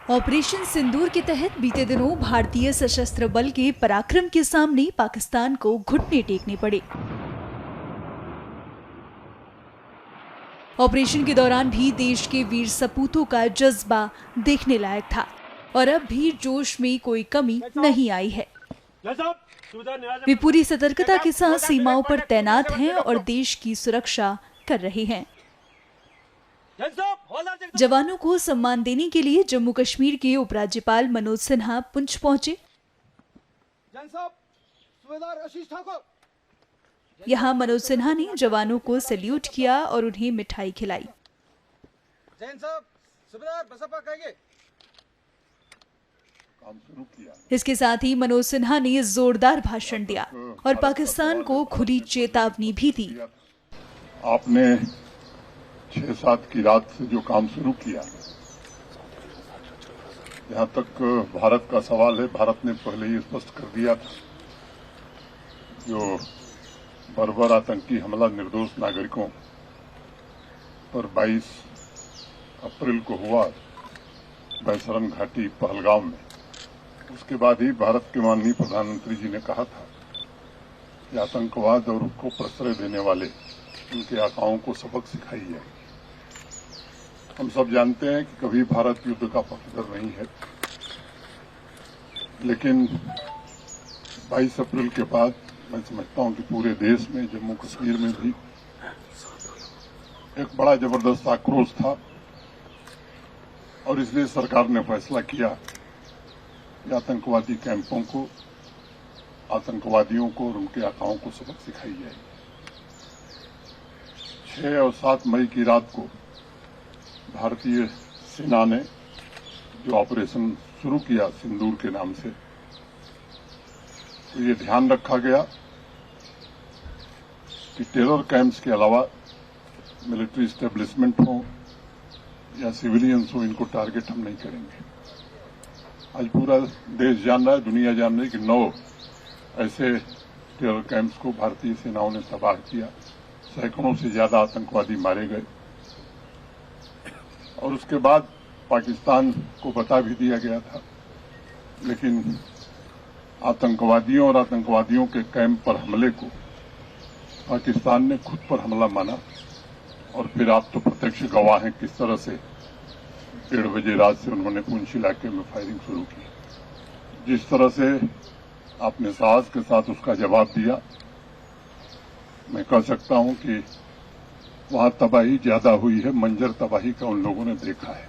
Operation सिंदूर के तहत बीते दिनों भारतीय सशस्त्र बल के पराक्रम के सामने पाकिस्तान को घुटने टेकने पड़े। ऑपरेशन के दौरान भी देश के वीर सपूतों का जज्बा देखने लायक था और अब भी जोश में कोई कमी नहीं आई है। वे पूरी सतर्कता के साथ सीमाओं पर तैनात हैं और देश की सुरक्षा कर रहे हैं। जवानों को सम्मान देने के लिए जम्मू कश्मीर के उपराज्यपाल मनोज सिन्हा पुंछ पहुंचे। यहां मनोज सिन्हा ने जवानों को सैल्यूट किया और उन्हें मिठाई खिलाई। इसके साथ ही मनोज सिन्हा ने जोरदार भाषण दिया और पाकिस्तान को खुली चेतावनी भी दी। आपने 6-7 की रात से जो काम शुरू किया, जहां तक भारत का सवाल है, भारत ने पहले ही स्पष्ट कर दिया था, जो बर्बर आतंकी हमला निर्दोष नागरिकों पर 22 अप्रैल को हुआ बैसरन घाटी पहलगाम में, उसके बाद ही भारत के माननीय प्रधानमंत्री जी ने कहा था कि आतंकवाद और उसको प्रश्रय देने वाले उनके आकाओं को सबक सिखाई जाए। हम सब जानते हैं कि कभी भारत युद्ध का पक्षधर नहीं है, लेकिन 22 अप्रैल के बाद मैं समझता हूं कि पूरे देश में, जम्मू कश्मीर में भी एक बड़ा जबरदस्त आक्रोश था और इसलिए सरकार ने फैसला किया कि आतंकवादी कैंपों को, आतंकवादियों को और उनके आकाओं को सबक सिखाई जाएगी। 6 और 7 मई की रात को भारतीय सेना ने जो ऑपरेशन शुरू किया सिंदूर के नाम से, तो ये ध्यान रखा गया कि टेरर कैंप्स के अलावा मिलिट्री एस्टेब्लिशमेंट हो या सिविलियंस हो, इनको टारगेट हम नहीं करेंगे। आज पूरा देश जान रहा है, दुनिया जान रही है कि 9 ऐसे टेरर कैंप्स को भारतीय सेनाओं ने तबाह किया, सैकड़ों से ज्यादा आतंकवादी मारे गए और उसके बाद पाकिस्तान को बता भी दिया गया था, लेकिन आतंकवादियों और आतंकवादियों के कैंप पर हमले को पाकिस्तान ने खुद पर हमला माना और फिर आप तो प्रत्यक्ष गवाह हैं किस तरह से 1:30 बजे रात से उन्होंने पुंछ इलाके में फायरिंग शुरू की। जिस तरह से आपने साहस के साथ उसका जवाब दिया, मैं कह सकता हूं कि वहां तबाही ज्यादा हुई है, मंजर तबाही का उन लोगों ने देखा है।